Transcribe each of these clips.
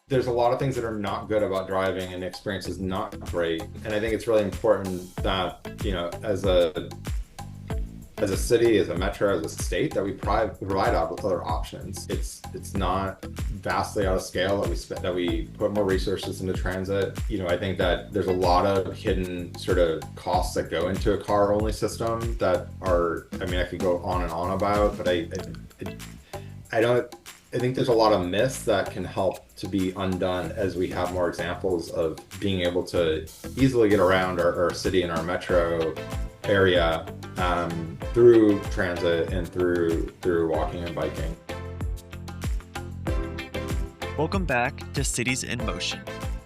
there's a lot of things that are not good about driving, and the experience is not great. And I think it's really important that, as a city, as a metro, as a state, that we provide other options. It's not vastly out of scale that we put more resources into transit. I think that there's a lot of hidden sort of costs that go into a car only system that are, I mean, I could go on and on about, but I don't. I think there's a lot of myths that can help to be undone as we have more examples of being able to easily get around our city and our metro area, through transit and through walking and biking. Welcome back to Cities in Motion.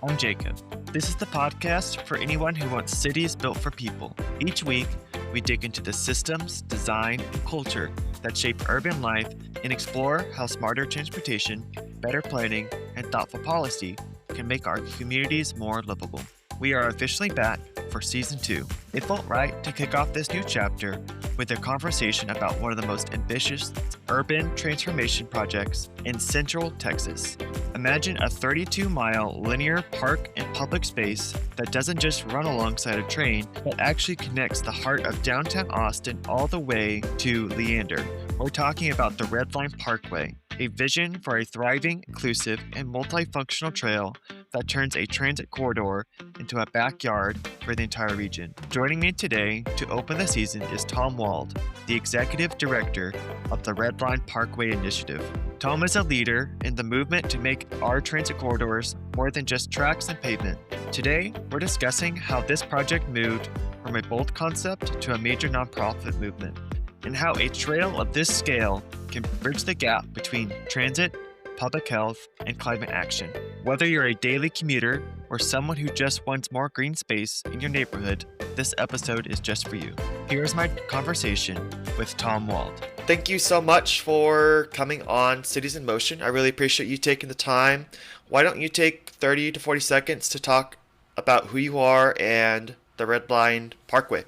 I'm Jacob. This is the podcast for anyone who wants cities built for people. Each week, we dig into the systems, design, and culture that shape urban life and explore how smarter transportation, better planning, and thoughtful policy can make our communities more livable. We are officially back for Season 2. It felt right to kick off this new chapter with a conversation about one of the most ambitious urban transformation projects in Central Texas. Imagine a 32-mile linear park and public space that doesn't just run alongside a train, but actually connects the heart of downtown Austin all the way to Leander. We're talking about the Red Line Parkway, a vision for a thriving, inclusive, and multifunctional trail that turns a transit corridor into a backyard for the entire region. Joining me today to open the season is Tom Wald, the Executive Director of the Red Line Parkway Initiative. Tom is a leader in the movement to make our transit corridors more than just tracks and pavement. Today, we're discussing how this project moved from a bold concept to a major nonprofit movement, and how a trail of this scale can bridge the gap between transit, public health, and climate action. Whether you're a daily commuter or someone who just wants more green space in your neighborhood, this episode is just for you. Here's my conversation with Tom Wald. Thank you so much for coming on Cities in Motion. I really appreciate you taking the time. Why don't you take 30 to 40 seconds to talk about who you are and the Red Line Parkway?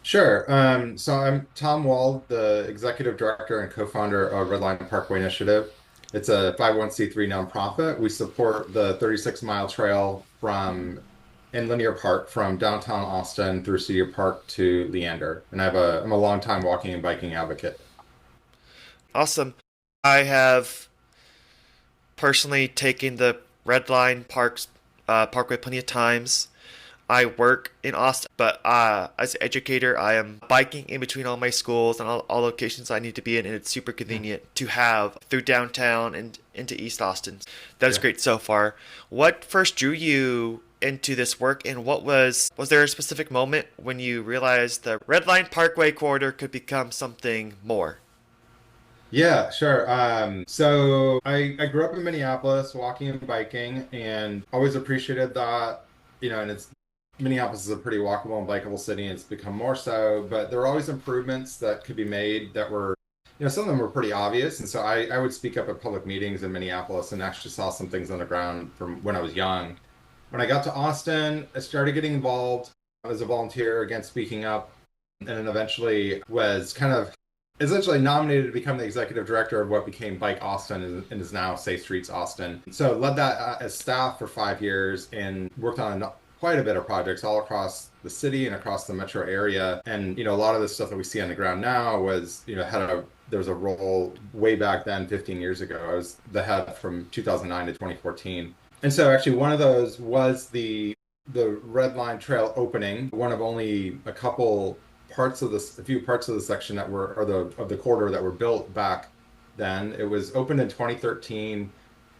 Sure. So I'm Tom Wald, the Executive Director and co-founder of Red Line Parkway Initiative. It's a 501c3 nonprofit. We support the 36-mile trail in Linear Park from downtown Austin through Cedar Park to Leander. And I'm a longtime walking and biking advocate. Awesome. I have personally taken the Red Line Parkway plenty of times. I work in Austin, but as an educator, I am biking in between all my schools and all locations I need to be in, and it's super convenient to have through downtown and into East Austin. That is great so far. What first drew you into this work, and was there a specific moment when you realized the Red Line Parkway corridor could become something more? Yeah, sure. So I grew up in Minneapolis, walking and biking, and always appreciated that, and Minneapolis is a pretty walkable and bikeable city, and it's become more so, but there were always improvements that could be made that were, some of them were pretty obvious. And so I would speak up at public meetings in Minneapolis and actually saw some things on the ground from when I was young. When I got to Austin, I started getting involved as a volunteer, again, speaking up, and then eventually was kind of essentially nominated to become the executive director of what became Bike Austin and is now Safe Streets Austin. So led that as staff for 5 years and worked on quite a bit of projects all across the city and across the metro area. And, a lot of the stuff that we see on the ground now was, there was a role way back then, 15 years ago. I was the head from 2009 to 2014. And so actually one of those was the Red Line Trail opening, one of only a few parts of the section that were, of the corridor that were built back then. It was opened in 2013.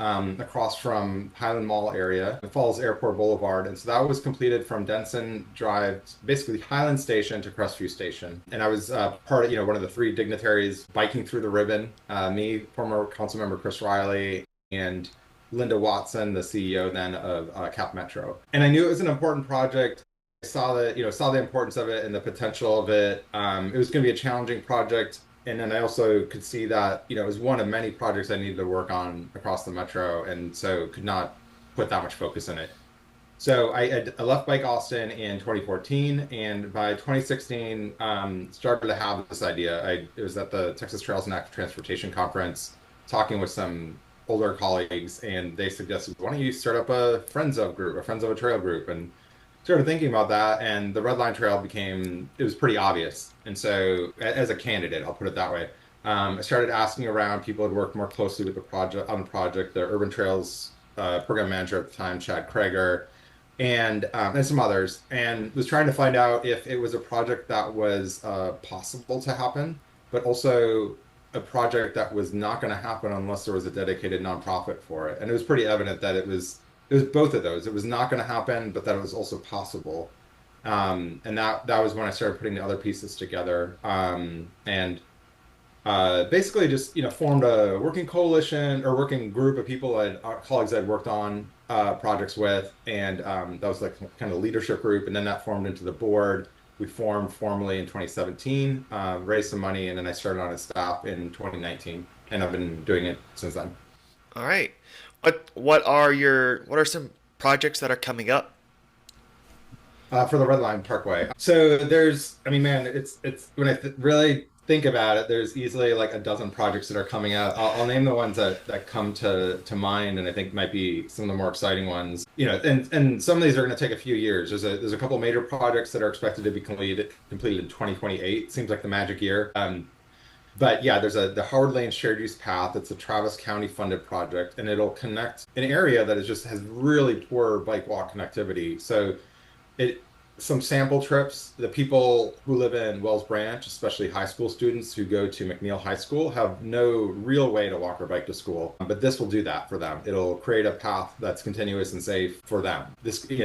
Across from Highland Mall area, Falls Airport Boulevard. And so that was completed from Denson Drive, basically Highland Station to Crestview Station. And I was part of, one of the 3 dignitaries biking through the ribbon, me, former Councilmember Chris Riley, and Linda Watson, the CEO then of Cap Metro. And I knew it was an important project. I saw the importance of it and the potential of it. It was going to be a challenging project. And then I also could see that, it was one of many projects I needed to work on across the metro, and so could not put that much focus in it. So I left Bike Austin in 2014, and by 2016, started to have this idea. It was at the Texas Trails and Active Transportation Conference, talking with some older colleagues, and they suggested, why don't you start up a Friends of group, a Friends of a Trail group? And started thinking about that, and the Red Line Trail became, it was pretty obvious. And so, as a candidate, I'll put it that way, I started asking around people who'd worked more closely with the project on the project, the Urban Trails program manager at the time, Chad Krager, and some others, and was trying to find out if it was a project that was possible to happen, but also a project that was not going to happen unless there was a dedicated nonprofit for it. And it was pretty evident that it was both of those. It was not going to happen, but that it was also possible. And that was when I started putting the other pieces together. And basically just formed a working coalition or working group of people and colleagues I'd worked on projects with, and that was like kind of a leadership group, and then that formed into the board. We formed formally in 2017, raised some money, and then I started on as staff in 2019, and I've been doing it since then. All right. What are some projects that are coming up? For the Red Line Parkway. So I mean, man, it's when I th really think about it, there's easily like a dozen projects that are coming out. I'll name the ones that come to mind, and I think might be some of the more exciting ones. And some of these are going to take a few years. There's a couple major projects that are expected to be completed in 2028. Seems like the magic year. But yeah, there's the Howard Lane Shared Use Path. It's a Travis County funded project, and it'll connect an area that has really poor bike walk connectivity. So it some sample trips. The people who live in Wells Branch, especially high school students who go to McNeil High School, have no real way to walk or bike to school. But this will do that for them. It'll create a path that's continuous and safe for them.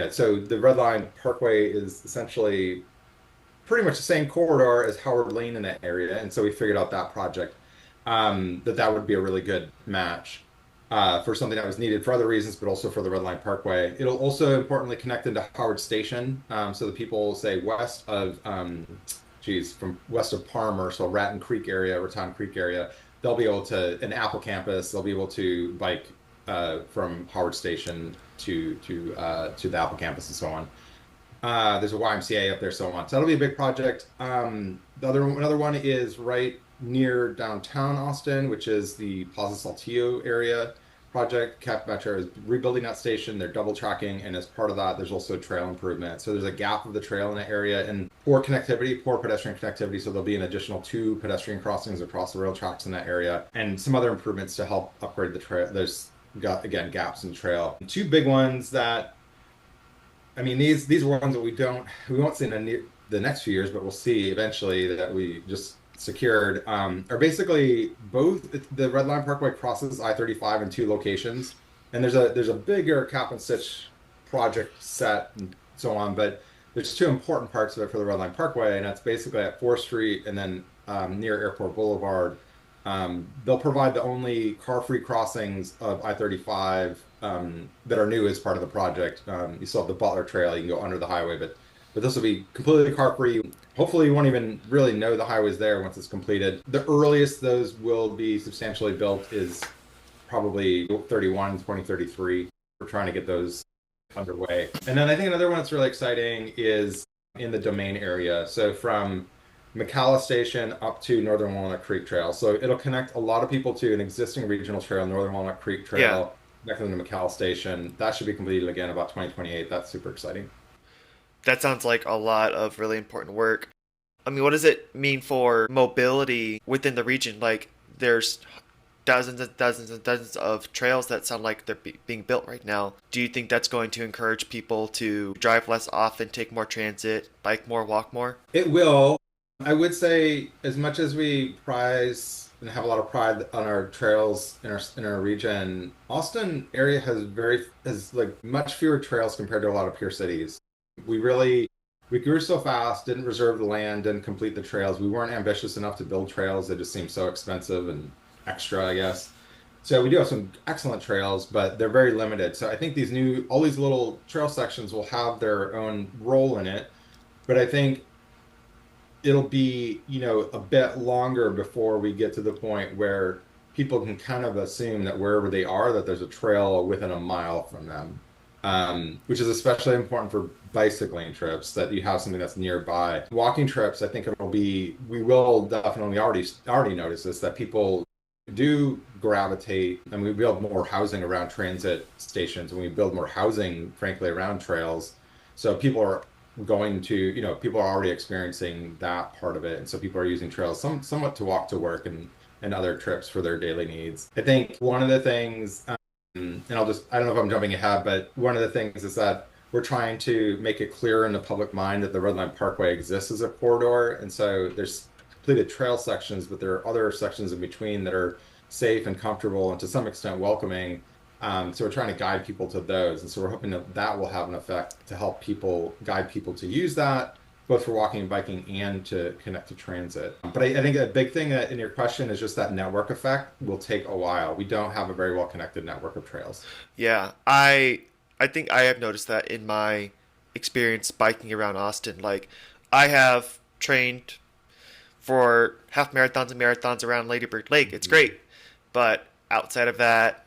So the Red Line Parkway is essentially pretty much the same corridor as Howard Lane in that area, and so we figured out that project, that would be a really good match for something that was needed for other reasons, but also for the Red Line Parkway. It'll also importantly connect into Howard Station, so the people say west of, from west of Palmer, so Raton Creek area, Raton Creek area, they'll be able to, in Apple campus, they'll be able to bike from Howard Station to the Apple campus and so on. There's a YMCA up there, so on. So that'll be a big project. Another one is right near downtown Austin, which is the Plaza Saltillo area project. Cap Metro is rebuilding that station. They're double tracking, and as part of that, there's also trail improvement. So there's a gap of the trail in that area and poor connectivity, poor pedestrian connectivity. So there'll be an additional 2 pedestrian crossings across the rail tracks in that area, and some other improvements to help upgrade the trail. There's again gaps in the trail. Two big ones that I mean, these are ones that we won't see in the next few years, but we'll see eventually that we just secured, are basically both. The Red Line Parkway crosses I-35 in 2 locations, and there's a bigger cap and stitch project set and so on, but there's 2 important parts of it for the Red Line Parkway, and that's basically at 4th Street and then near Airport Boulevard. They'll provide the only car-free crossings of I-35 that are new as part of the project. You still have the Butler Trail, you can go under the highway, but this will be completely car-free. Hopefully you won't even really know the highway's there once it's completed. The earliest those will be substantially built is probably 2033. We're trying to get those underway. And then I think another one that's really exciting is in the Domain area. So from McCalla Station up to Northern Walnut Creek Trail. So it'll connect a lot of people to an existing regional trail, Northern Walnut Creek Yeah, Trail, connecting them to McCalla Station. That should be completed again about 2028. That's super exciting. that sounds like a lot of really important work. I mean, what does it mean for mobility within the region? Like, there's dozens and dozens and dozens of trails that sound like they're being built right now. Do you think that's going to encourage people to drive less often, take more transit, bike more, walk more? It will. I would say as much as we prize and have a lot of pride on our trails in our region, Austin area has like much fewer trails compared to a lot of peer cities. We grew so fast, didn't reserve the land, didn't complete the trails. We weren't ambitious enough to build trails. They just seemed so expensive and extra, I guess. So we do have some excellent trails, but they're very limited. So I think all these little trail sections will have their own role in it. But I think it'll be, a bit longer before we get to the point where people can kind of assume that wherever they are, that there's a trail within a mile from them, which is especially important for bicycling trips, that you have something that's nearby. Walking trips, I think we will definitely already notice this, that people do gravitate and we build more housing around transit stations and we build more housing, frankly, around trails. So people are going to, people are already experiencing that part of it. And so people are using trails somewhat to walk to work and other trips for their daily needs. I think one of the things, and I don't know if I'm jumping ahead, but one of the things is that we're trying to make it clear in the public mind that the Red Line Parkway exists as a corridor. And so there's completed trail sections, but there are other sections in between that are safe and comfortable and to some extent welcoming. So we're trying to guide people to those. And so we're hoping that that will have an effect to help people, guide people to use that, both for walking and biking and to connect to transit. But I think a big thing that in your question is just that network effect will take a while. We don't have a very well connected network of trails. Yeah, I think I have noticed that in my experience biking around Austin. Like, I have trained for half marathons and marathons around Lady Bird Lake. It's Mhm. great, but outside of that,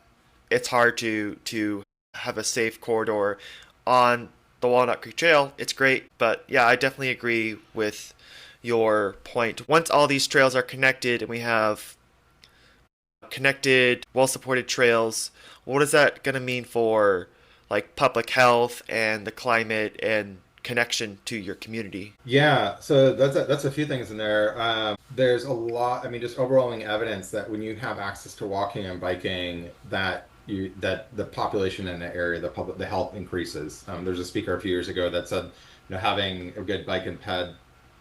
it's hard to have a safe corridor on the Walnut Creek Trail. It's great, but yeah, I definitely agree with your point. Once all these trails are connected and we have connected, well-supported trails, what is that going to mean for like public health and the climate and connection to your community? Yeah, so that's a few things in there. There's a lot, I mean, just overwhelming evidence that when you have access to walking and biking, that the population in the area, the health increases. There's a speaker a few years ago that said, having a good bike and ped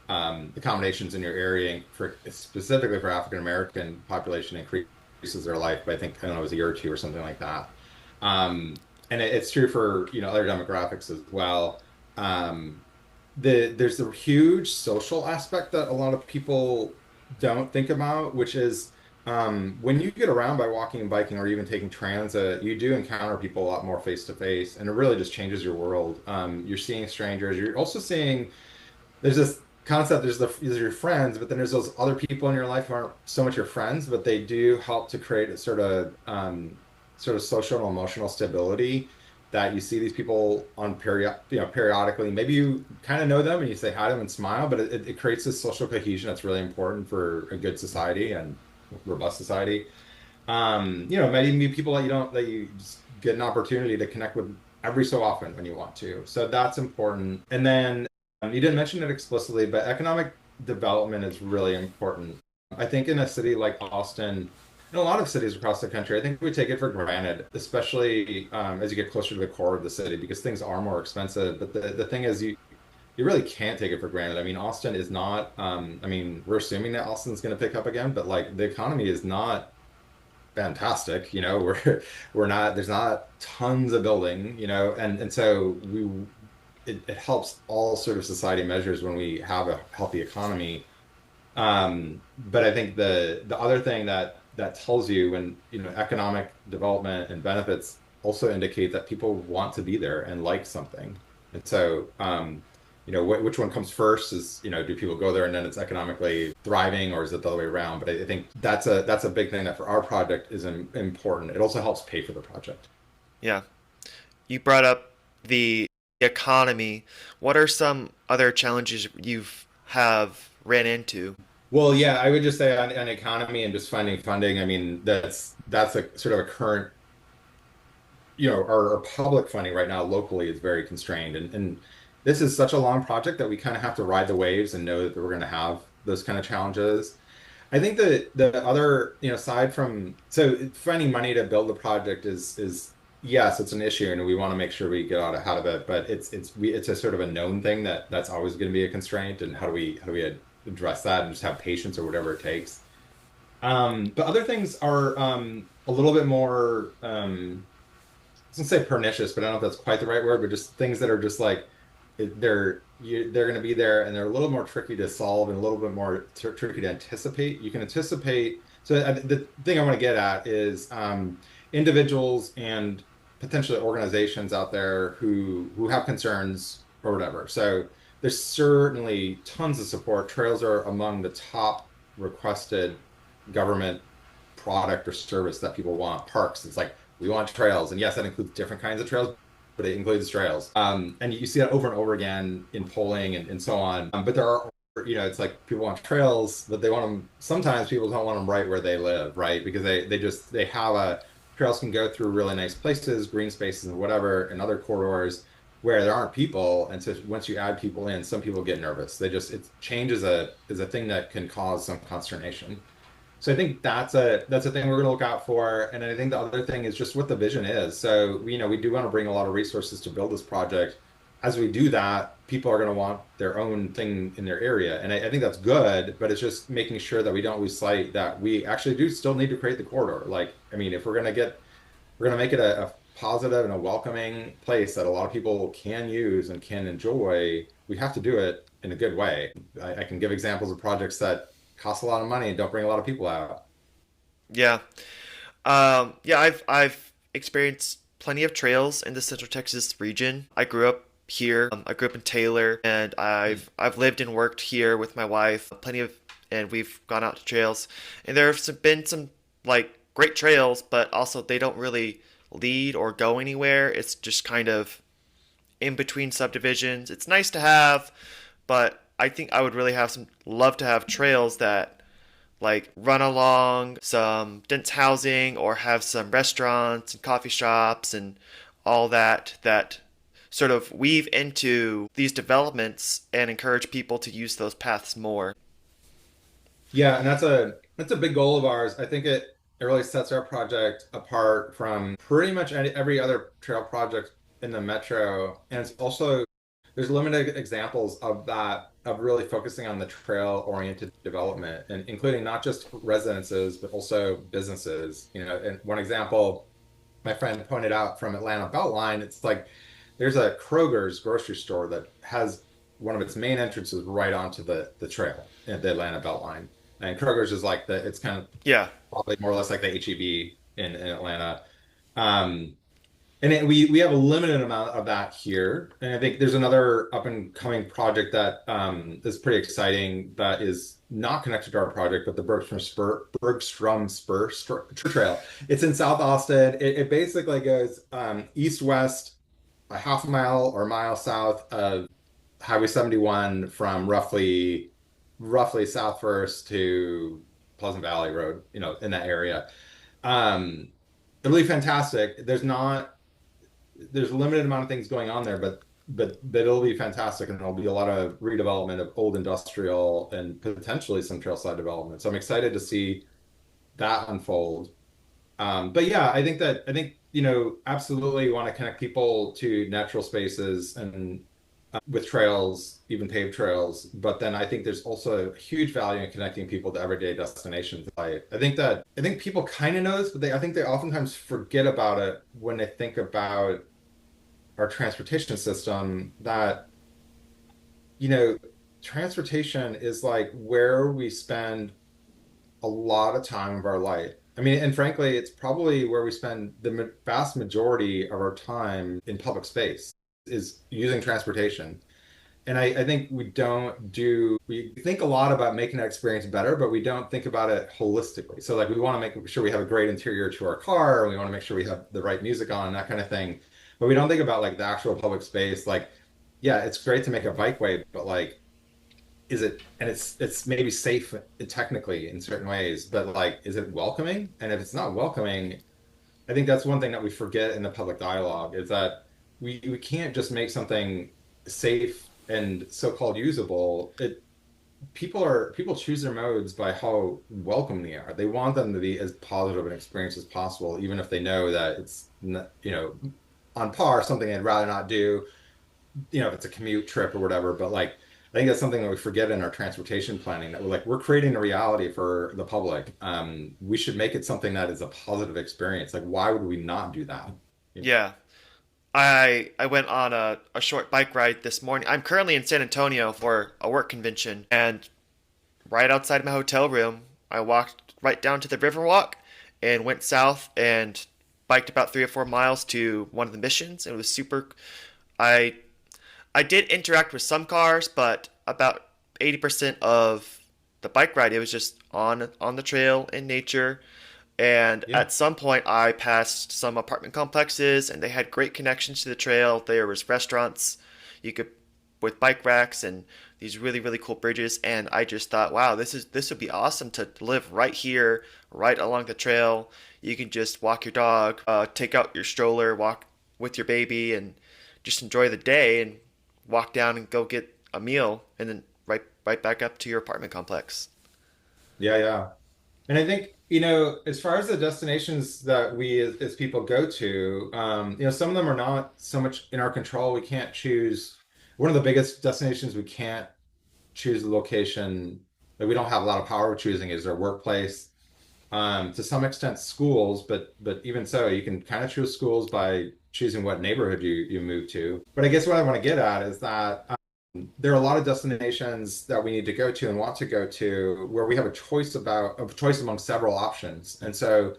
accommodations in your area for specifically for African American population increases their life by I think I don't know it was a year or two or something like that. And it's true for other demographics as well. Um, there's a huge social aspect that a lot of people don't think about, which is when you get around by walking and biking or even taking transit, you do encounter people a lot more face to face, and it really just changes your world. You're seeing strangers. You're also seeing there's this concept. There's your friends, but then there's those other people in your life who aren't so much your friends, but they do help to create a sort of social and emotional stability that you see these people on periodically. Maybe you kind of know them and you say hi to them and smile, but it creates this social cohesion that's really important for a good society and robust society. Maybe meet people that you just get an opportunity to connect with every so often when you want to. So that's important. And then you didn't mention it explicitly, but economic development is really important. I think in a city like Austin, in a lot of cities across the country, I think we take it for granted, especially as you get closer to the core of the city, because things are more expensive. But the thing is, you really can't take it for granted. I mean, Austin is not. I mean, we're assuming that Austin's going to pick up again, but like the economy is not fantastic. We're not. There's not tons of building. And so it helps all sort of society measures when we have a healthy economy. But I think the other thing that tells you when economic development and benefits also indicate that people want to be there and like something. And so which one comes first is do people go there and then it's economically thriving or is it the other way around? But I think that's a big thing that for our project is important. It also helps pay for the project. Yeah. You brought up the economy. What are some other challenges you've have ran into? Well, yeah, I would just say on economy and just finding funding. I mean, that's a sort of a current, our public funding right now locally is very constrained, and this is such a long project that we kind of have to ride the waves and know that we're going to have those kind of challenges. I think that the other, aside from so finding money to build the project is yes, it's an issue, and we want to make sure we get out ahead of it. But it's a sort of a known thing that's always going to be a constraint, and how do we address that and just have patience or whatever it takes. But other things are a little bit more, I was gonna say pernicious, but I don't know if that's quite the right word, but just things that are just like they're going to be there and they're a little more tricky to solve and a little bit more tricky to anticipate. You can anticipate. So the thing I want to get at is individuals and potentially organizations out there who have concerns or whatever. So there's certainly tons of support. Trails are among the top requested government product or service that people want. Parks, it's like we want trails, and yes, that includes different kinds of trails, but it includes trails. And you see that over and over again in polling and so on. But there are it's like people want trails, but they want them, sometimes people don't want them right where they live, right? Because they have trails can go through really nice places, green spaces and whatever, and other corridors where there aren't people. And so once you add people in, some people get nervous. It change is a thing that can cause some consternation. So I think that's a thing we're going to look out for. And I think the other thing is just what the vision is. So we do want to bring a lot of resources to build this project. As we do that, people are going to want their own thing in their area. And I think that's good, but it's just making sure that we don't lose sight that we actually do still need to create the corridor. Like, I mean, if we're going to make it a positive and a welcoming place that a lot of people can use and can enjoy, we have to do it in a good way. I can give examples of projects that cost a lot of money and don't bring a lot of people out. Yeah. Yeah, I've experienced plenty of trails in the Central Texas region. I grew up here. I grew up in Taylor, and I've lived and worked here with my wife. And we've gone out to trails, and been some like great trails, but also they don't really lead or go anywhere. It's just kind of in between subdivisions. It's nice to have, but I think I would really love to have trails that like run along some dense housing or have some restaurants and coffee shops and all that sort of weave into these developments and encourage people to use those paths more. Yeah, and that's a big goal of ours. I think it really sets our project apart from pretty much every other trail project in the metro. And it's also there's limited examples of that, of really focusing on the trail-oriented development, and including not just residences, but also businesses. And one example my friend pointed out from Atlanta Beltline, it's like there's a Kroger's grocery store that has one of its main entrances right onto the trail at the Atlanta Beltline. And Kroger's is like it's kind of Yeah. probably more or less like the HEB in Atlanta. Um, we have a limited amount of that here. And I think there's another up and coming project that is pretty exciting that is not connected to our project, but the Bergstrom Spur Trail. It's in South Austin. It basically goes east-west a half a mile or a mile south of Highway 71 from roughly South First to Pleasant Valley Road, in that area. Um, really fantastic. There's a limited amount of things going on there, but it'll be fantastic, and there'll be a lot of redevelopment of old industrial and potentially some trailside development. So I'm excited to see that unfold. But yeah, I think absolutely want to connect people to natural spaces and with trails, even paved trails. But then I think there's also a huge value in connecting people to everyday destinations. I think people kind of know this, but I think they oftentimes forget about it when they think about our transportation system. That you know, transportation is like where we spend a lot of time of our life. I mean, and frankly, it's probably where we spend the vast majority of our time in public space is using transportation. And I think we think a lot about making that experience better, but we don't think about it holistically. So like we want to make sure we have a great interior to our car, and we want to make sure we have the right music on, that kind of thing. But we don't think about like the actual public space. Like, yeah, it's great to make a bikeway, but like, it's maybe safe technically in certain ways, but like, is it welcoming? And if it's not welcoming, I think that's one thing that we forget in the public dialogue is that we can't just make something safe and so-called usable. People choose their modes by how welcome they are. They want them to be as positive an experience as possible, even if they know that it's on par something they'd rather not do. If it's a commute trip or whatever. But like, I think that's something that we forget in our transportation planning. That we're creating a reality for the public. We should make it something that is a positive experience. Like, why would we not do that? Yeah. I went on a short bike ride this morning. I'm currently in San Antonio for a work convention, and right outside my hotel room, I walked right down to the Riverwalk and went south and biked about 3 or 4 miles to one of the missions. It was super. I I did interact with some cars, but about 80% of the bike ride, it was just on the trail in nature. And Yeah. at some point, I passed some apartment complexes, and they had great connections to the trail. There was restaurants you could with bike racks, and these really, really cool bridges. And I just thought, wow, this would be awesome to live right here, right along the trail. You can just walk your dog, take out your stroller, walk with your baby, and just enjoy the day and walk down and go get a meal, and then right back up to your apartment complex. Yeah, yeah. And I think, as far as the destinations that we as people go to, some of them are not so much in our control. We can't choose. One of the biggest destinations we can't choose the location that we don't have a lot of power choosing is our workplace. To some extent, schools, but even so, you can kind of choose schools by choosing what neighborhood you move to. But I guess what I want to get at is that there are a lot of destinations that we need to go to and want to go to where we have a choice among several options. And so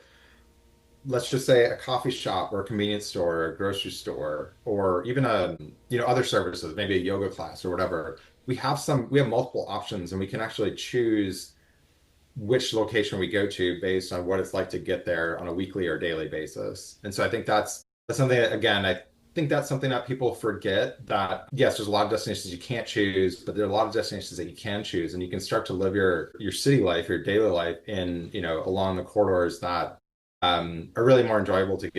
let's just say a coffee shop or a convenience store or a grocery store or even other services, maybe a yoga class or whatever. We have multiple options and we can actually choose which location we go to based on what it's like to get there on a weekly or daily basis. And so I think that's something that, again, I think that's something that people forget that yes, there's a lot of destinations you can't choose, but there are a lot of destinations that you can choose, and you can start to live your city life, your daily life in, along the corridors that are really more enjoyable to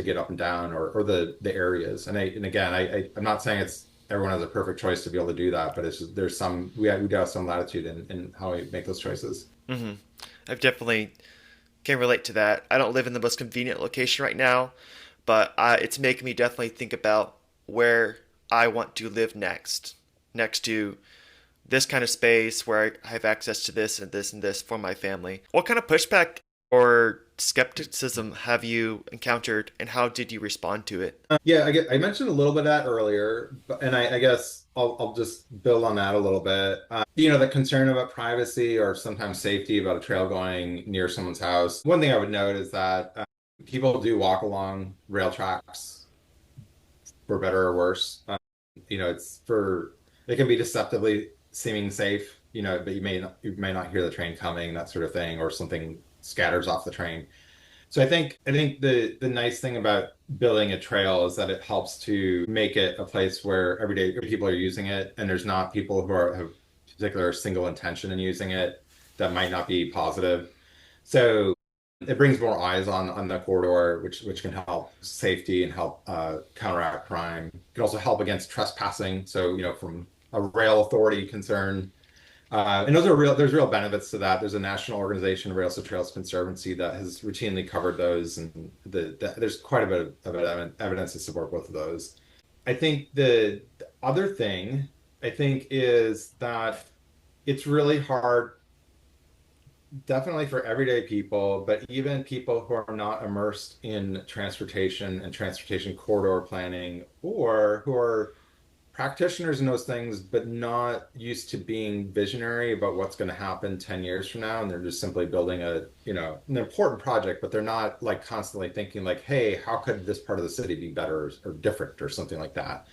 get up and down or the areas. And again, I'm not saying it's everyone has a perfect choice to be able to do that, but there's we do have some latitude in how we make those choices. Hmm. I've definitely can relate to that. I don't live in the most convenient location right now, but it's making me definitely think about where I want to live next to this kind of space where I have access to this and this and this for my family. What kind of pushback or skepticism have you encountered, and how did you respond to it? Yeah, I mentioned a little bit of that earlier, and I guess I'll just build on that a little bit. The concern about privacy or sometimes safety about a trail going near someone's house. One thing I would note is that people do walk along rail tracks for better or worse. It can be deceptively seeming safe, but you may not hear the train coming, that sort of thing, or something scatters off the train. So I think the nice thing about building a trail is that it helps to make it a place where everyday people are using it, and there's not people who have particular single intention in using it that might not be positive. So it brings more eyes on the corridor, which can help safety and help counteract crime. It can also help against trespassing. So, from a rail authority concern, and there's real benefits to that. There's a national organization, Rails to Trails Conservancy, that has routinely covered those, and there's quite a bit of evidence to support both of those. I think the other thing I think is that it's really hard, definitely for everyday people, but even people who are not immersed in transportation and transportation corridor planning, or who are practitioners in those things, but not used to being visionary about what's going to happen 10 years from now. And they're just simply building an important project, but they're not like constantly thinking like, hey, how could this part of the city be better or different or something like that.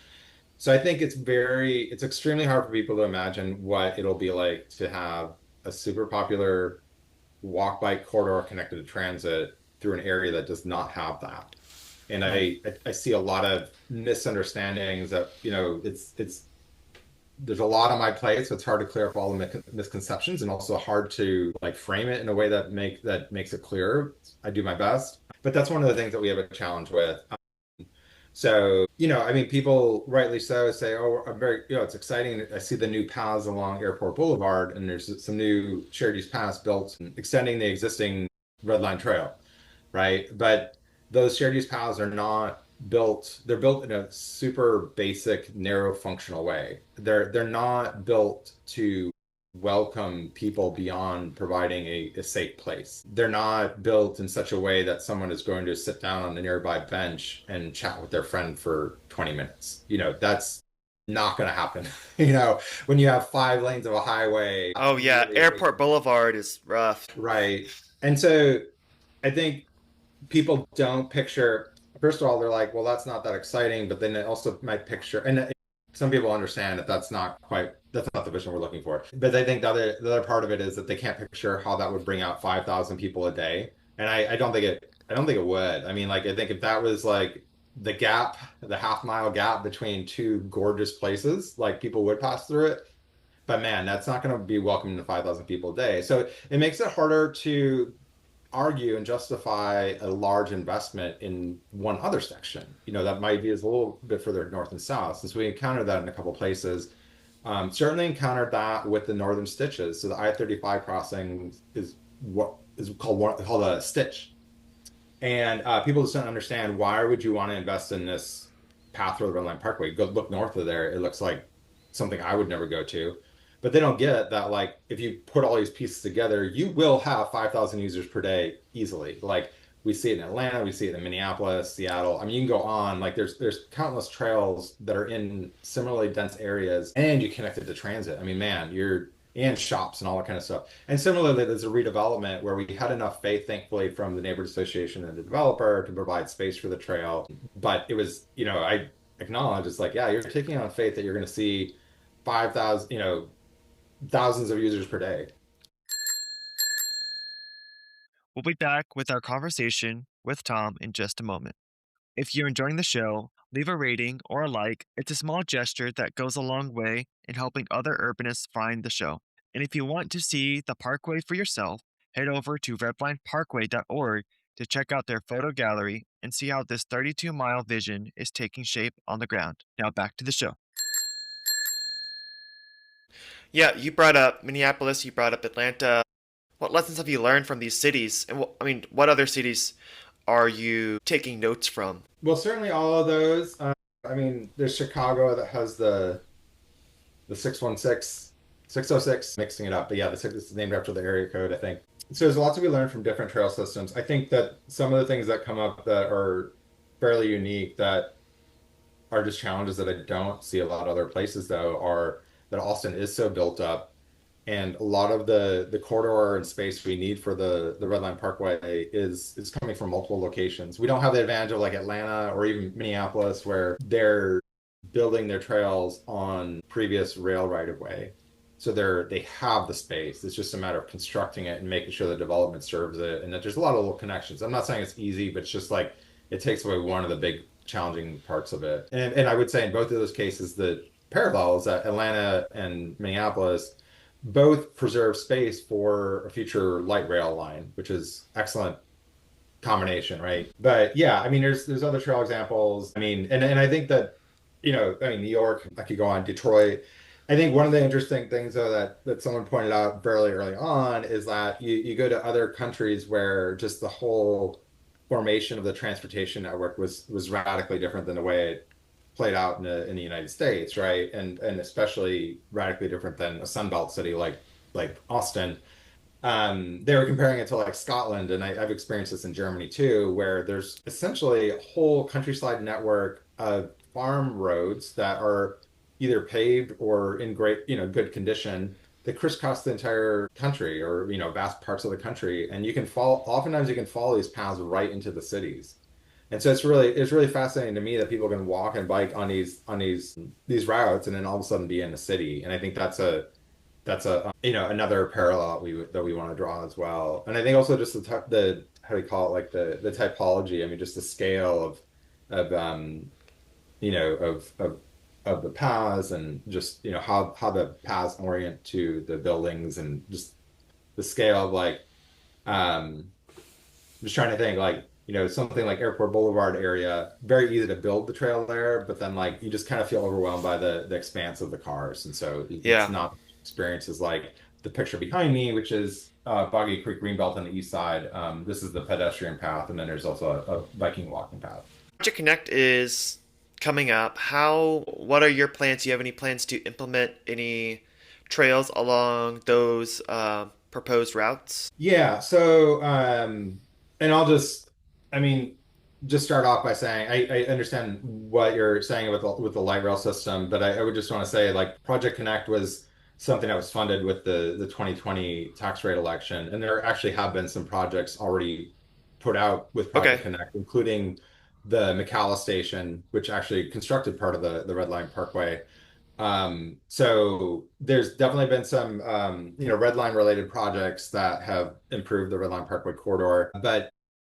So I think it's extremely hard for people to imagine what it'll be like to have a super popular walk bike corridor connected to transit through an area that does not have that. And I see a lot of misunderstandings that, there's a lot on my plate, so it's hard to clear up all the misconceptions and also hard to like frame it in a way that makes it clearer. I do my best, but that's one of the things that we have a challenge with. So, I mean, people rightly so say, oh, I'm very, it's exciting. I see the new paths along Airport Boulevard, and there's some new shared use paths built, extending the existing Red Line Trail, right? But those shared use paths are not built, they're built in a super basic, narrow, functional way. They're not built to welcome people beyond providing a safe place. They're not built in such a way that someone is going to sit down on a nearby bench and chat with their friend for 20 minutes. That's not going to happen. When you have 5 lanes of a highway, Oh yeah, really big, Airport Boulevard is rough. right? And so I think people don't picture, first of all, they're like, well, that's not that exciting, but then they also might picture, and some people understand that that's not the vision we're looking for. But I think the other part of it is that they can't picture how that would bring out 5,000 people a day. And I don't think it would. I mean, like, I think if that was like the half mile gap between two gorgeous places, like people would pass through it. but man, that's not going to be welcoming to 5,000 people a day. So it makes it harder to argue and justify a large investment in one other section. That might be a little bit further north and south, since we encountered that in a couple places. Certainly encountered that with the northern stitches. So the I-35 crossing is what is called a stitch. And people just don't understand, why would you want to invest in this path through the Red Line Parkway? Go look north of there. It looks like something I would never go to. But they don't get that, like, if you put all these pieces together, you will have 5,000 users per day easily. Like, we see it in Atlanta, we see it in Minneapolis, Seattle. I mean, you can go on. Like, there's countless trails that are in similarly dense areas, and you connect it to transit. I mean, man, and shops and all that kind of stuff. And similarly, there's a redevelopment where we had enough faith, thankfully, from the neighborhood association and the developer to provide space for the trail. But it was, I acknowledge, it's like, yeah, you're taking on faith that you're going to see 5,000, thousands of users per day. We'll be back with our conversation with Tom in just a moment. If you're enjoying the show, leave a rating or a like. It's a small gesture that goes a long way in helping other urbanists find the show. And if you want to see the parkway for yourself, head over to redlineparkway.org to check out their photo gallery and see how this 32-mile vision is taking shape on the ground. Now back to the show. Yeah, you brought up Minneapolis, you brought up Atlanta. What lessons have you learned from these cities? And what other cities are you taking notes from? Well, certainly all of those. I mean, there's Chicago that has the 616, 606, mixing it up. But yeah, the six is named after the area code, I think. So there's lots to be learned from different trail systems. I think that some of the things that come up that are fairly unique, that are just challenges that I don't see a lot of other places, though, are that Austin is so built up, and a lot of the corridor and space we need for the Red Line Parkway is coming from multiple locations. We don't have the advantage of like Atlanta or even Minneapolis, where they're building their trails on previous rail right of way. So they have the space. It's just a matter of constructing it and making sure the development serves it, and that there's a lot of little connections. I'm not saying it's easy, but it's just like it takes away one of the big challenging parts of it. And I would say in both of those cases, the parallels that Atlanta and Minneapolis both preserve space for a future light rail line, which is excellent combination, right? But yeah, I mean, there's other trail examples. I mean, and I think that, I mean, New York, I could go on, Detroit. I think one of the interesting things, though, that someone pointed out fairly early on is that you go to other countries where just the whole formation of the transportation network was radically different than the way it played out in the United States, right? And especially radically different than a Sunbelt city like Austin. They were comparing it to like Scotland, and I've experienced this in Germany too, where there's essentially a whole countryside network of farm roads that are either paved or in great, good condition, that crisscross the entire country, or vast parts of the country, and oftentimes you can follow these paths right into the cities. And so it's really fascinating to me that people can walk and bike on these routes and then all of a sudden be in a city. And I think that's a another parallel that we want to draw as well. And I think also just the how do you call it, like the typology. I mean, just the scale of of the paths, and just how the paths orient to the buildings, and just the scale of like just trying to think, like, something like Airport Boulevard area, very easy to build the trail there, but then like you just kind of feel overwhelmed by the expanse of the cars. And so it's Yeah. not experiences like the picture behind me, which is Boggy Creek Greenbelt on the east side. This is the pedestrian path, and then there's also a biking walking path. Project Connect is coming up. What are your plans? Do you have any plans to implement any trails along those proposed routes? Yeah, so and I mean, just start off by saying I understand what you're saying with the light rail system, but I would just want to say, like, Project Connect was something that was funded with the 2020 tax rate election, and there actually have been some projects already put out with Okay. Project Connect, including the McAllen station, which actually constructed part of the Red Line Parkway. So there's definitely been some, Red Line related projects that have improved the Red Line Parkway corridor.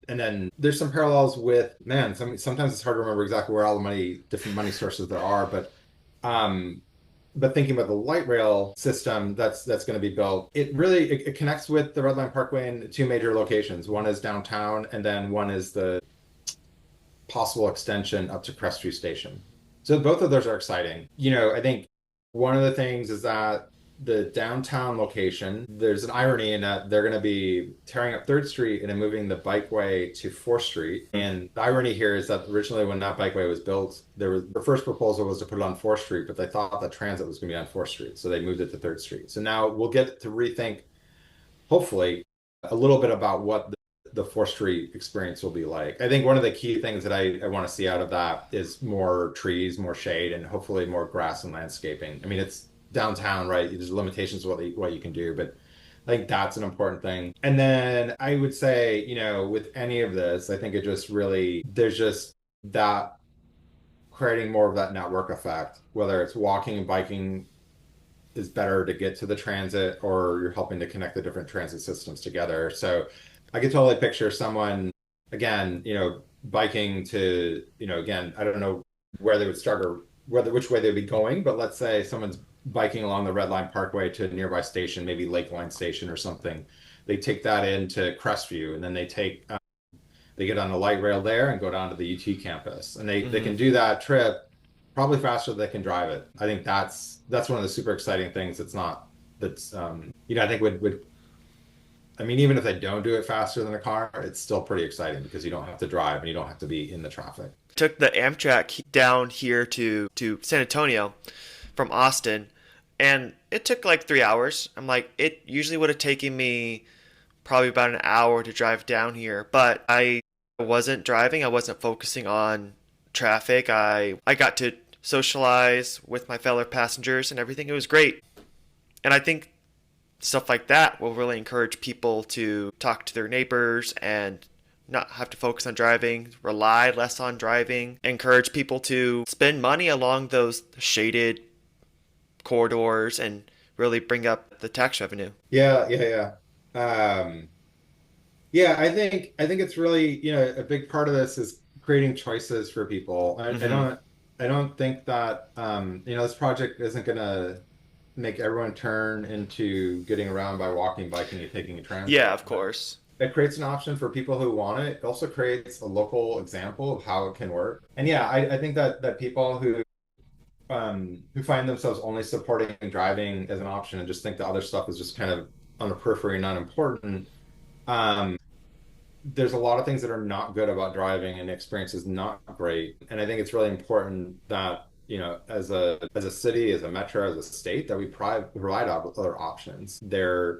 And then there's some parallels with, sometimes it's hard to remember exactly where all the different money sources there are. But but thinking about the light rail system that's going to be built, it connects with the Red Line Parkway in two major locations. One is downtown, and then one is the possible extension up to Crestview Station. So both of those are exciting. I think one of the things is that the downtown location, there's an irony in that they're going to be tearing up 3rd Street and then moving the bikeway to 4th Street. And the irony here is that originally when that bikeway was built, the first proposal was to put it on 4th Street, but they thought that transit was going to be on 4th Street. So they moved it to 3rd Street. So now we'll get to rethink, hopefully, a little bit about what the 4th Street experience will be like. I think one of the key things that I want to see out of that is more trees, more shade, and hopefully more grass and landscaping. I mean, it's downtown, right? There's limitations to what you can do, but I think that's an important thing. And then I would say, with any of this, I think it just really, there's just that creating more of that network effect, whether it's walking and biking is better to get to the transit or you're helping to connect the different transit systems together. So I could totally picture someone, again, biking to, again, I don't know where they would start or which way they'd be going, but let's say someone's biking along the Red Line Parkway to a nearby station, maybe Lakeline Station or something. They take that into Crestview and then they get on the light rail there and go down to the UT campus. And they Mm-hmm. can do that trip probably faster than they can drive it. I think that's one of the super exciting things. I think would I mean, even if they don't do it faster than a car, it's still pretty exciting because you don't have to drive and you don't have to be in the traffic. Took the Amtrak down here to San Antonio from Austin, and it took like 3 hours. I'm like, it usually would have taken me probably about an hour to drive down here, but I wasn't driving. I wasn't focusing on traffic. I got to socialize with my fellow passengers and everything. It was great. And I think stuff like that will really encourage people to talk to their neighbors and not have to focus on driving, rely less on driving, encourage people to spend money along those shaded corridors and really bring up the tax revenue. Yeah, yeah, yeah. Yeah, I think it's really, a big part of this is creating choices for people. Mm-hmm. I don't think that this project isn't gonna make everyone turn into getting around by walking, biking, and taking a Yeah, transit. of But course. it creates an option for people who want it. It also creates a local example of how it can work. And yeah, I think that people who find themselves only supporting driving as an option and just think the other stuff is just kind of on the periphery and not important. There's a lot of things that are not good about driving and the experience is not great. And I think it's really important that, as a city, as a metro, as a state, that we provide other options. They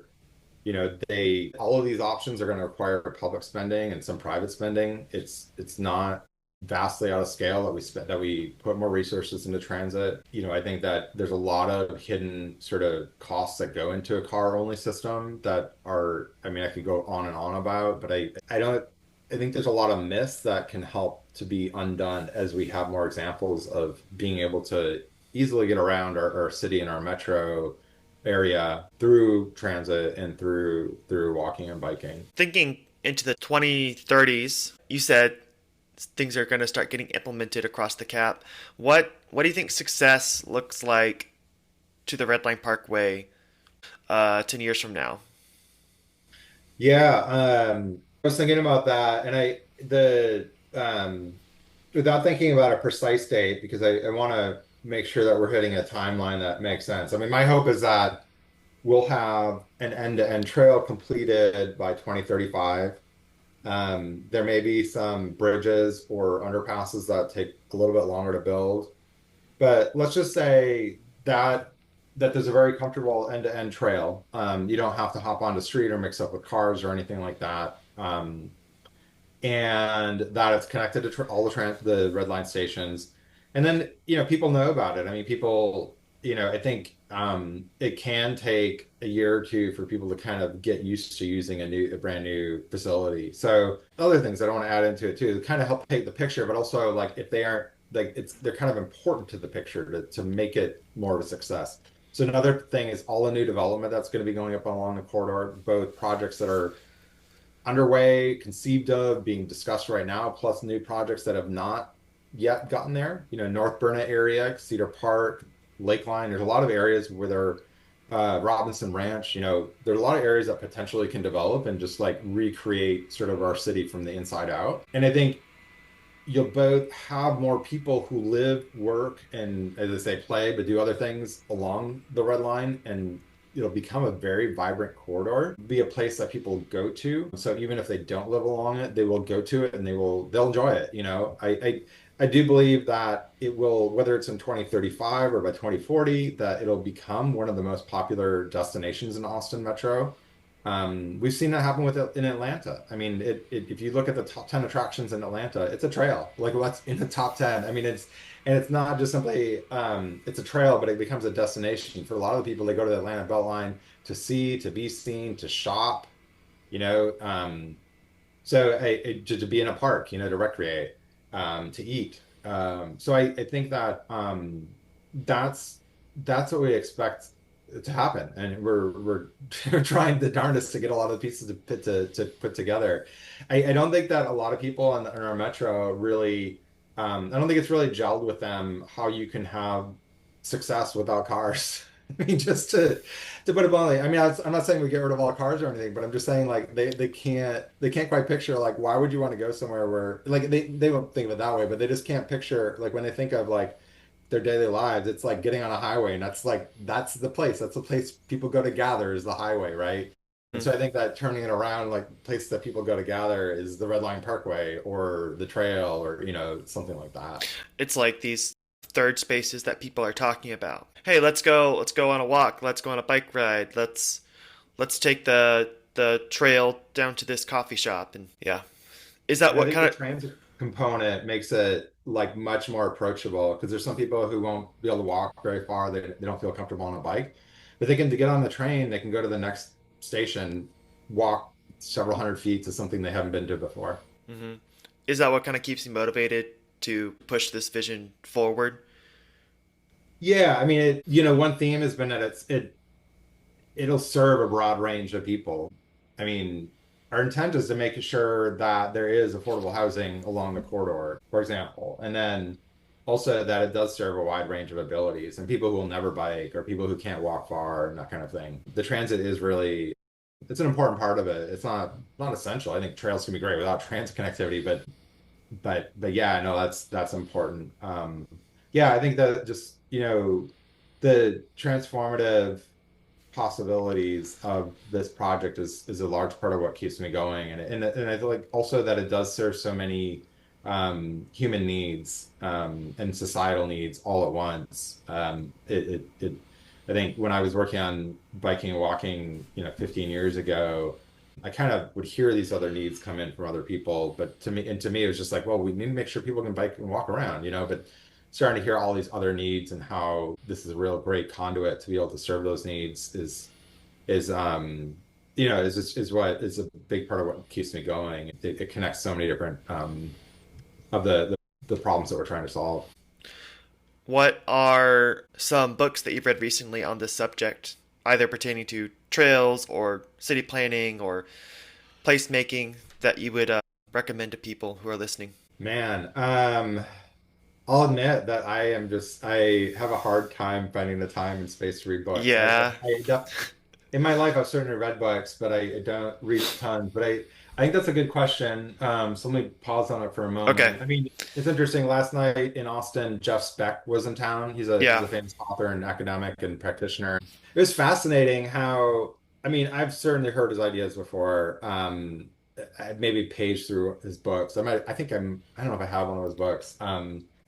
all of these options are going to require public spending and some private spending. It's not vastly out of scale that we put more resources into transit. I think that there's a lot of hidden sort of costs that go into a car only system that are, I mean, I could go on and on about, but I don't I think there's a lot of myths that can help to be undone as we have more examples of being able to easily get around our city and our metro area through transit and through walking and biking. Thinking into the 2030s, you said things are going to start getting implemented across the cap. What do you think success looks like to the Red Line Parkway 10 years from now? Yeah, I was thinking about that, and without thinking about a precise date, because I want to make sure that we're hitting a timeline that makes sense. I mean, my hope is that we'll have an end-to-end trail completed by 2035. There may be some bridges or underpasses that take a little bit longer to build, but let's just say that there's a very comfortable end-to-end trail. You don't have to hop on the street or mix up with cars or anything like that. And that it's connected to all the red line stations. And then, people know about it. I mean, people, I think it can take a year or two for people to kind of get used to using a brand new facility. So other things I don't want to add into it too, kind of help paint the picture, but also like if they aren't like they're kind of important to the picture to make it more of a success. So another thing is all the new development that's going to be going up along the corridor, both projects that are underway, conceived of, being discussed right now, plus new projects that have not yet gotten there. North Burnett area, Cedar Park, Lakeline. There's a lot of areas where there, Robinson Ranch, there's a lot of areas that potentially can develop and just like recreate sort of our city from the inside out. And I think you'll both have more people who live, work, and as I say, play, but do other things along the Red Line, and it'll become a very vibrant corridor, be a place that people go to. So even if they don't live along it, they will go to it and they'll enjoy it. I do believe that it will, whether it's in 2035 or by 2040, that it'll become one of the most popular destinations in Austin Metro. We've seen that happen with in Atlanta. I mean, if you look at the top 10 attractions in Atlanta, it's a trail. Like what's in the top 10? I mean, it's not just simply it's a trail, but it becomes a destination for a lot of the people. They go to the Atlanta Beltline to see, to be seen, to shop, you know. So to be in a park, to recreate, to eat. So I think that that's that's what we expect to happen, and we're we're trying the darndest to get a lot of the pieces to put together. I don't think that a lot of people in our metro really. I don't think it's really gelled with them how you can have success without cars. I mean, just to put it bluntly, I mean, I'm not saying we get rid of all cars or anything, but I'm just saying like they can't quite picture like why would you want to go somewhere where like they won't think of it that way, but they just can't picture like when they think of like their daily lives, it's like getting on a highway, and that's the place people go to gather is the highway, right? And so I think that turning it around, like places that people go to gather is the Red Line Parkway or the trail or something like that. It's like these third spaces that people are talking about. Hey, let's go on a walk, let's go on a bike ride, let's take the trail down to this coffee shop. And yeah, is that And I what think kind the of transit component makes it like much more approachable because there's some people who won't be able to walk very far. They don't feel comfortable on a bike, but they can to get on the train, they can go to the next station, walk several hundred feet to something they haven't been to before. hmm is that what kind of keeps you motivated to push this vision forward? Yeah, I mean, one theme has been that it'll serve a broad range of people. I mean, our intent is to make sure that there is affordable housing along the corridor, for example, and then also that it does serve a wide range of abilities and people who will never bike or people who can't walk far and that kind of thing. The transit is really, it's an important part of it. It's not essential. I think trails can be great without transit connectivity, but yeah, no, that's important. Yeah, I think that just, the transformative possibilities of this project is a large part of what keeps me going, and I feel like also that it does serve so many human needs and societal needs all at once. I think when I was working on biking and walking, 15 years ago, I kind of would hear these other needs come in from other people, but to me, it was just like, well, we need to make sure people can bike and walk around, but starting to hear all these other needs and how this is a real great conduit to be able to serve those needs is what is a big part of what keeps me going. It connects so many different of the problems that we're trying to solve. What are some books that you've read recently on this subject, either pertaining to trails or city planning or placemaking, that you would recommend to people who are listening? Man, I'll admit that I have a hard time finding the time and space to read books. Yeah. In my life, I've certainly read books, but I don't read tons. But I think that's a good question. So let me pause on it for a Okay. moment. I mean, it's interesting. Last night in Austin, Jeff Speck was in town. He's Yeah. a famous author and academic and practitioner. It was fascinating how, I mean, I've certainly heard his ideas before. I maybe paged through his books. I don't know if I have one of his books.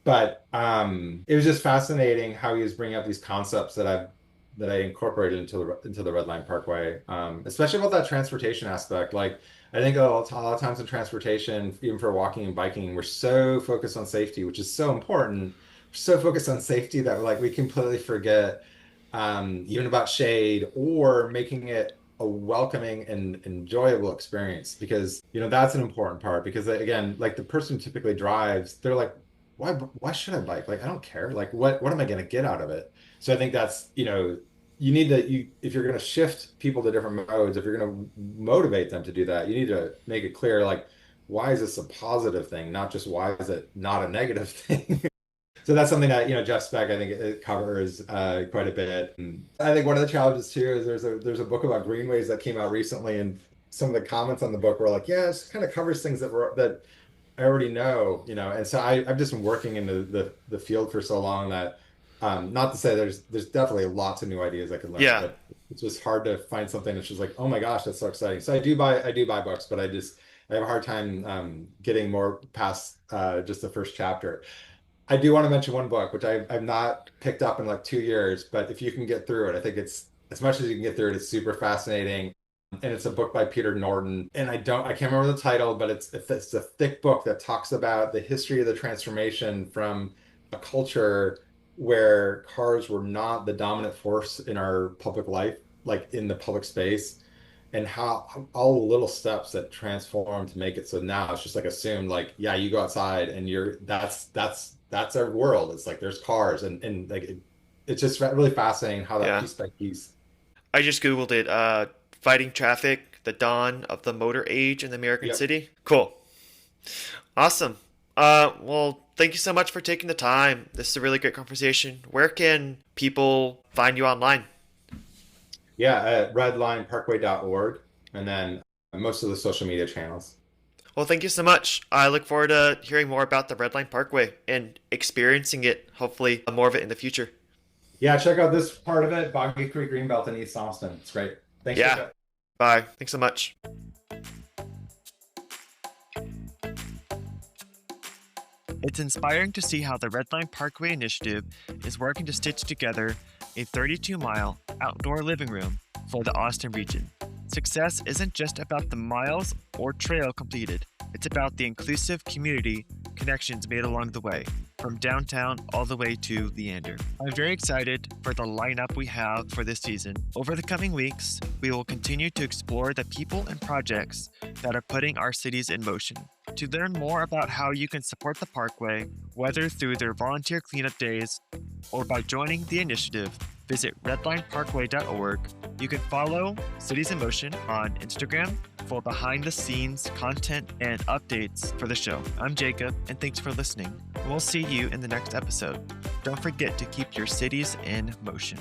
But it was just fascinating how he was bringing up these concepts that I incorporated into the Red Line Parkway, especially about that transportation aspect. Like I think a lot of times in transportation, even for walking and biking, we're so focused on safety, which is so important. We're so focused on safety that like we completely forget even about shade or making it a welcoming and enjoyable experience because that's an important part because again like the person who typically drives they're like why should I bike? Like I don't care. Like what am I going to get out of it? So I think that's you need to if you're going to shift people to different modes, if you're going to motivate them to do that, you need to make it clear like why is this a positive thing, not just why is it not a negative thing. So that's something that, Jeff Speck, I think it covers quite a bit. And I think one of the challenges too is there's a book about greenways that came out recently, and some of the comments on the book were like, yeah, it kind of covers things that I already know. And so I've just been working in the field for so long that not to say there's definitely lots of new ideas I could learn, Yeah. but it's just hard to find something that's just like, oh my gosh, that's so exciting. So I do buy books, but I have a hard time getting more past just the first chapter. I do want to mention one book, which I've not picked up in like 2 years, but if you can get through it, I think it's as much as you can get through it, it's super fascinating. And it's a book by Peter Norton. And I can't remember the title, but it's a thick book that talks about the history of the transformation from a culture where cars were not the dominant force in our public life, like in the public space, and how all the little steps that transform to make it so now it's just like assumed like, yeah, you go outside and that's our world. It's like there's cars and like it's just really fascinating how that Yeah. piece by piece. I just Googled it. Fighting traffic, the dawn of the motor age in the American Yep. city. Cool. Awesome. Well, thank you so much for taking the time. This is a really great conversation. Where can people find you online? Yeah, at redlineparkway.org, and then most of the social media channels. Well, thank you so much. I look forward to hearing more about the Red Line Parkway and experiencing it, hopefully, more of it in the future. Yeah, check out this part of it, Boggy Creek Greenbelt in East Austin. It's great. Thanks, Yeah. Jacob. Bye. Thanks so much. It's inspiring to see how the Red Line Parkway initiative is working to stitch together a 32-mile outdoor living room for the Austin region. Success isn't just about the miles or trail completed, it's about the inclusive community connections made along the way, from downtown all the way to Leander. I'm very excited for the lineup we have for this season. Over the coming weeks, we will continue to explore the people and projects that are putting our cities in motion. To learn more about how you can support the Parkway, whether through their volunteer cleanup days or by joining the initiative, visit redlineparkway.org. You can follow Cities in Motion on Instagram for behind the scenes content and updates for the show. I'm Jacob, and thanks for listening. We'll see you in the next episode. Don't forget to keep your cities in motion.